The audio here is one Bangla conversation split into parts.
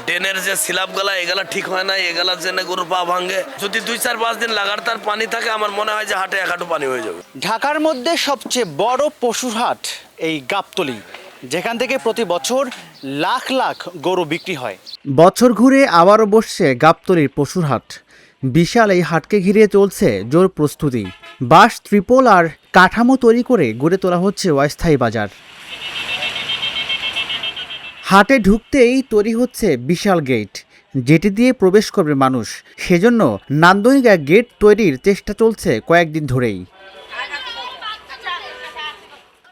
ড্রেনের যে স্ল্যাবগুলা এগুলা ঠিক হয় না, এগুলার জন্য গরুর পা ভাঙে। যদি 2-4-5 দিন লাগাতার পানি থাকে, আমার মনে হয় যে হাটে 1 হাঁটু পানি হয়ে যাবে। ঢাকার মধ্যে সবচেয়ে বড় পশুর হাট এই গাবতলী, যেখান থেকে প্রতি বছর লাখ লাখ গরু বিক্রি হয়। বছর ঘুরে আবারও বসছে গাবতলীর পশুর হাট। বিশাল এই হাটকে ঘিরে চলছে জোর প্রস্তুতি। বাঁশ, ত্রিপল আর কাঠামো তৈরি করে গড়ে তোলা হচ্ছে অস্থায়ী বাজার। হাটে ঢুকতেই তৈরি হচ্ছে বিশাল গেট, যেটি দিয়ে প্রবেশ করবে মানুষ। সেজন্য নান্দনিক এক গেট তৈরির চেষ্টা চলছে কয়েকদিন ধরেই।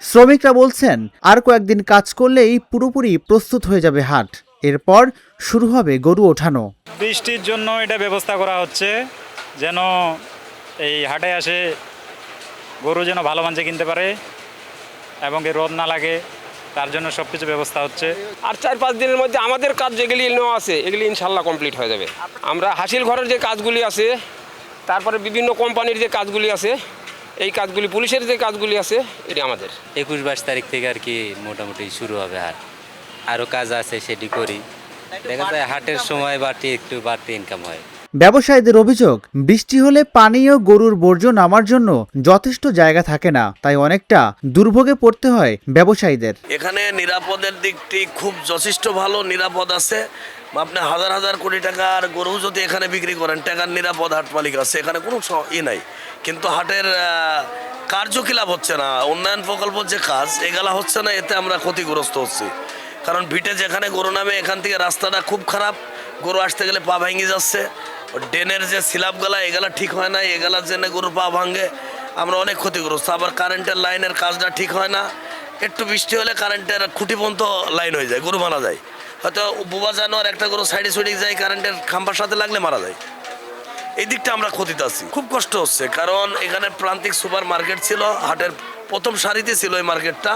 শ্রমিকরা বলছেন, আর কয়েকদিন কাজ করলেই পুরোপুরি প্রস্তুত হয়ে যাবে হাট। এরপর শুরু হবে গরু ওঠানো। বৃষ্টির জন্য এটা ব্যবস্থা করা হচ্ছে, যেন এই হাটে আসে গরু যেন ভালো মানছে কিনতে পারে এবং রোদ না লাগে, তার জন্য সব কিছু ব্যবস্থা হচ্ছে। আর 4-5 দিনের মধ্যে আমাদের কাজ যেগুলি নেওয়া আছে এগুলি ইনশাল্লাহ কমপ্লিট হয়ে যাবে। আমরা হাসিল ঘরের যে কাজগুলি আছে, তারপরে বিভিন্ন কোম্পানির যে কাজগুলি আছে, এই কাজগুলি, পুলিশের যে কাজগুলি আছে, এটি আমাদের 21-22 তারিখ থেকে আর কি মোটামুটি শুরু হবে হাট। আরও কাজ আছে সেটি করি, দেখা যায় হাটের সময় একটু বাড়তি ইনকাম হয়। ব্যবসায়ীদের অভিযোগ, বৃষ্টি হলে পানি ও গরুর বর্জ্য নামার জন্য যথেষ্ট জায়গা থাকে না, তাই অনেকটা দুর্ভোগে পড়তে হয় ব্যবসায়ীদের। এখানে নিরাপদের দিকটি খুব যথেষ্ট ভালো, নিরাপদ আছে। আপনি হাজার হাজার কোটি টাকার গরু যদি এখানে বিক্রি করেন, টাকার নিরাপদ হাট মালিক আছে, এখানে কোনো নাই। কিন্তু হাটের কার্যকলাপ হচ্ছে না, উন্নয়ন প্রকল্প যে কাজ এগুলা হচ্ছে না, এতে আমরা ক্ষতিগ্রস্ত হচ্ছি। কারণ ভিটে যেখানে গরু নামে, এখান থেকে রাস্তাটা খুব খারাপ, গরু আসতে গেলে পা ভেঙে যাচ্ছে। ড্রেনের যে স্ল্যাবগুলা এগুলা ঠিক হয় না, এগুলার জন্য গরুর পা ভাঙে, আমরা অনেক ক্ষতিগ্রস্ত। আবার কারেন্টের লাইনের কাজটা ঠিক হয় না, একটু বৃষ্টি হলে কারেন্টের খুঁটি পর্যন্ত লাইন হয়ে যায়, গরু মারা যায়। হয়তো বুবা জানোয়ার একটা গরু সাইডে যায়, কারেন্টের খাম্বার সাথে লাগলে মারা যায়। এই দিকটা আমরা ক্ষতিতে আছি, খুব কষ্ট হচ্ছে। কারণ এখানে প্রান্তিক সুপার মার্কেট ছিল, হাটের প্রথম সারিতে ছিল এই মার্কেটটা।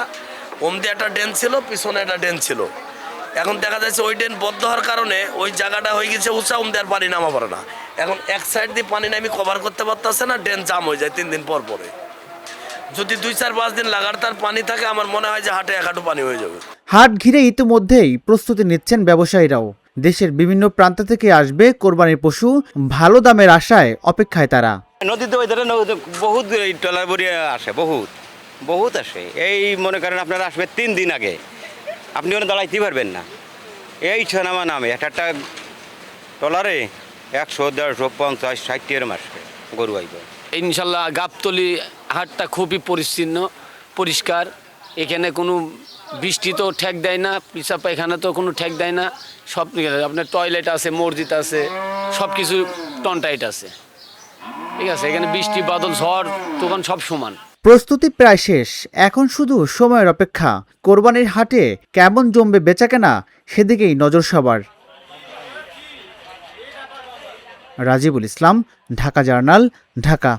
ওমদি একটা ড্রেন ছিল, পিছনে একটা ড্রেন ছিল। এখন দেখা যাচ্ছে ওই ড্রেন বদ্ধ হওয়ার কারণে ওই জায়গাটা হয়ে গেছে উঁচা, ওমদি আর পানি নামা পারে না। এখন এক সাইড দিয়ে পানি নামি কভার করতে পারতেছে না, ড্রেন জাম হয়ে যায় 3 দিন পর পরে। যদি 2-4-5 দিন লাগাতার পানি থাকে, আমার মনে হয় যে হাটে 1 হাঁটু পানি হয়ে যাবে। হাট ঘিরে ইতিমধ্যেই প্রস্তুতি নিচ্ছেন ব্যবসায়ীরাও। দেশের বিভিন্ন প্রান্ত থেকে আসবে কোরবানির পশু, ভালো দামের আশায় অপেক্ষায় তারা। নদীতে ওই ধারে বহুত ট্রলার বড়িয়ে আসে, বহুত আসে। এই মনে করেন আপনারা আসবে 3 দিন আগে, আপনি ওখানে দাঁড়াইতে পারবেন না। এই ছনামা নামে একটা ট্রলারে 100-150-150-60 এর আসবে গরু আইবে। ইনশাল্লাহ গাবতলী হাটটা খুবই পরিষ্কার। এখানে কোনো বৃষ্টি তো ঠেক দেয় না, পিসাব পায়খানা তো কোনো ঠেক দেয় না। সব আপনার টয়লেট আছে, মসজিদ আছে, সব কিছু টনটাইট আছে। ঠিক আছে, এখানে বৃষ্টি বাদল ঝড় তখন সব সমান। প্রস্তুতি প্রায় শেষ, এখন শুধু সময়ের অপেক্ষা। কোরবানির হাটে কেমন জমবে বেচাকেনা, সেদিকেই নজর সবার। রাজিবুল ইসলাম, ঢাকা জার্নাল, ঢাকা।